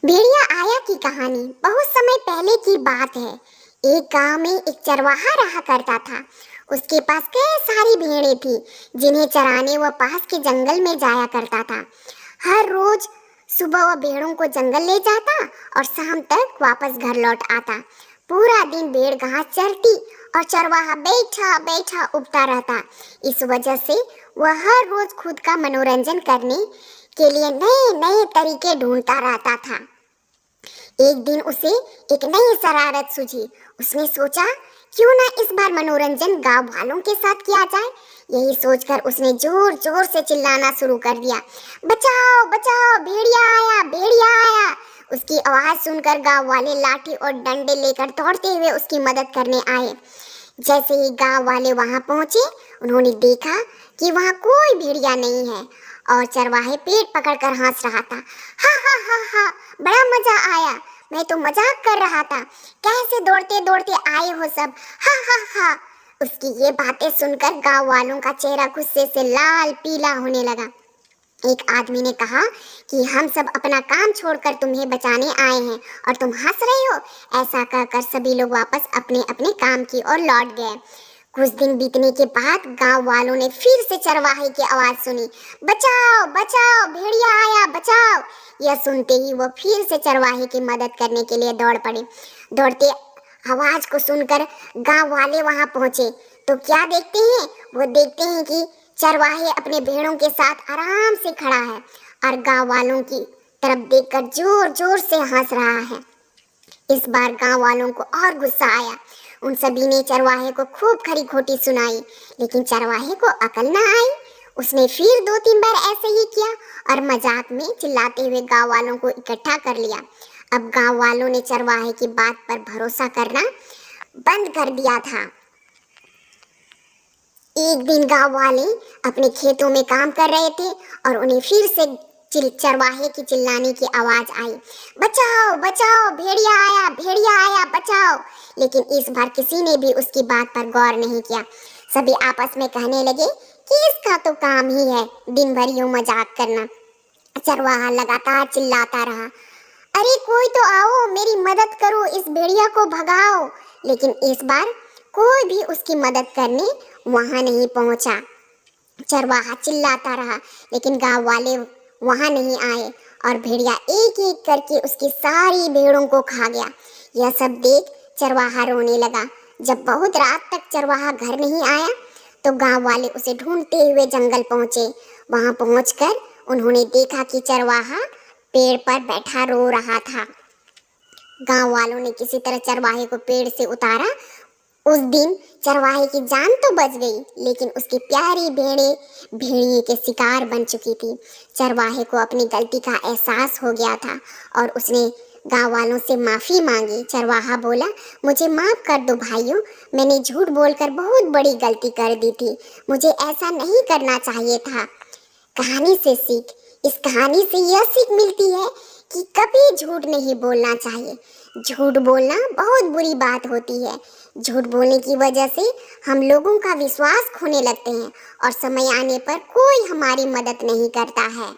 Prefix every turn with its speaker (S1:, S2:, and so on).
S1: भेड़िया आया की कहानी बहुत समय पहले की बात है। एक गांव में एक चरवाहा रहा करता था। उसके पास कई सारी भेड़ें थी जिन्हें चराने वह पास के जंगल में जाया करता था। हर रोज सुबह वह भेड़ों को जंगल ले जाता और शाम तक वापस घर लौट आता। पूरा दिन भेड़ घास चरती और चरवाहा बैठा बैठा उबता रहता। इस वजह से वह हर रोज खुद का मनोरंजन करने के लिए नए नए तरीके ढूंढता रहता था। एक दिन उसे एक नई शरारत सूझी। उसने सोचा, क्यों ना इस बार मनोरंजन गांव वालों के साथ किया जाए। यही सोचकर उसने जोर जोर से चिल्लाना शुरू कर दिया, बचाओ बचाओ, भेड़िया आया, भेड़िया आया। उसकी आवाज सुनकर गांव वाले लाठी और डंडे लेकर दौड़ते हुए उसकी मदद करने आए। जैसे ही गांव वाले वहां पहुंचे, उन्होंने देखा कि वहां कोई भेड़िया नहीं है और चरवाहे पेट पकड़कर हंस रहा था। हा हा हा हा, बड़ा मजा आया, मैं तो मजाक कर रहा था, कैसे दौड़ते दौड़ते आए हो सब, हा हा हा। उसकी ये बातें सुनकर गांव वालों का चेहरा गुस्से से लाल पीला होने लगा। एक आदमी ने कहा कि हम सब अपना काम छोड़कर तुम्हें बचाने आए हैं और तुम हंस रहे हो। ऐसा कहकर सभी लोग वापस अपने अपने काम की ओर लौट गए। कुछ दिन बीतने के बाद गांव वालों ने फिर से चरवाहे की आवाज सुनी, बचाओ बचाओ, भेड़िया आया, बचाओ। यह सुनते ही वो फिर से चरवाहे की मदद करने के लिए दौड़ पड़े। दौड़ते आवाज को सुनकर गांव वाले वहां पहुंचे तो क्या देखते हैं, वो देखते हैं कि चरवाहे अपने भेड़ों के साथ आराम से खड़ा है और गांव वालों की तरफ देखकर जोर जोर से हंस रहा है। इस बार गांव वालों को और गुस्सा आया। उन सभी ने चरवाहे को खूब खरी खोटी सुनाई, लेकिन चरवाहे को अकल न आई। उसने फिर 2-3 बार ऐसे ही किया और मजाक में चिल्लाते हुए गांव वालों को इकट्ठा कर लिया। अब गांव वालों ने चरवाहे की बात पर भरोसा करना बंद कर दिया था। एक दिन गांव वाले अपने खेतों में काम कर रहे थे और उन्हें फिर से चरवाहे की चिल्लाने की आवाज आई, बचाओ बचाओ, भेड़िया आया, भेड़िया आया, बचाओ। लेकिन इस बार किसी ने भी उसकी बात पर गौर नहीं किया। सभी आपस में कहने लगे कि इसका तो काम ही है दिन भर यूं मजाक करना। चरवाहा लगातार चिल्लाता रहा, अरे कोई तो आओ, मेरी मदद करो, इस भेड़िया को भगाओ। लेकिन इस बार कोई भी उसकी मदद करने वहां नहीं पहुंचा। चरवाहा चिल्लाता रहा लेकिन गांव वाले वहां नहीं आए और भेड़िया एक एक करके उसकी सारी भेड़ों को खा गया। यह सब देख चरवाहा रोने लगा। जब बहुत रात तक चरवाहा घर नहीं आया तो गांव वाले उसे ढूंढते हुए जंगल पहुंचे। वहां पहुंचकर उन्होंने देखा कि चरवाहा पेड़ पर बैठा रो रहा था। गांव वालों ने किसी तरह चरवाहे को पेड़ से उतारा। उस दिन चरवाहे की जान तो बच गई, लेकिन उसकी प्यारी भेड़ें भेड़िए के शिकार बन चुकी थी। चरवाहे को अपनी गलती का एहसास हो गया था और उसने गांव वालों से माफ़ी मांगी। चरवाहा बोला, मुझे माफ़ कर दो भाइयों, मैंने झूठ बोलकर बहुत बड़ी गलती कर दी थी, मुझे ऐसा नहीं करना चाहिए था। कहानी से सीख, इस कहानी से यह सीख मिलती है कि कभी झूठ नहीं बोलना चाहिए। झूठ बोलना बहुत बुरी बात होती है। झूठ बोलने की वजह से हम लोगों का विश्वास खोने लगते हैं और समय आने पर कोई हमारी मदद नहीं करता है।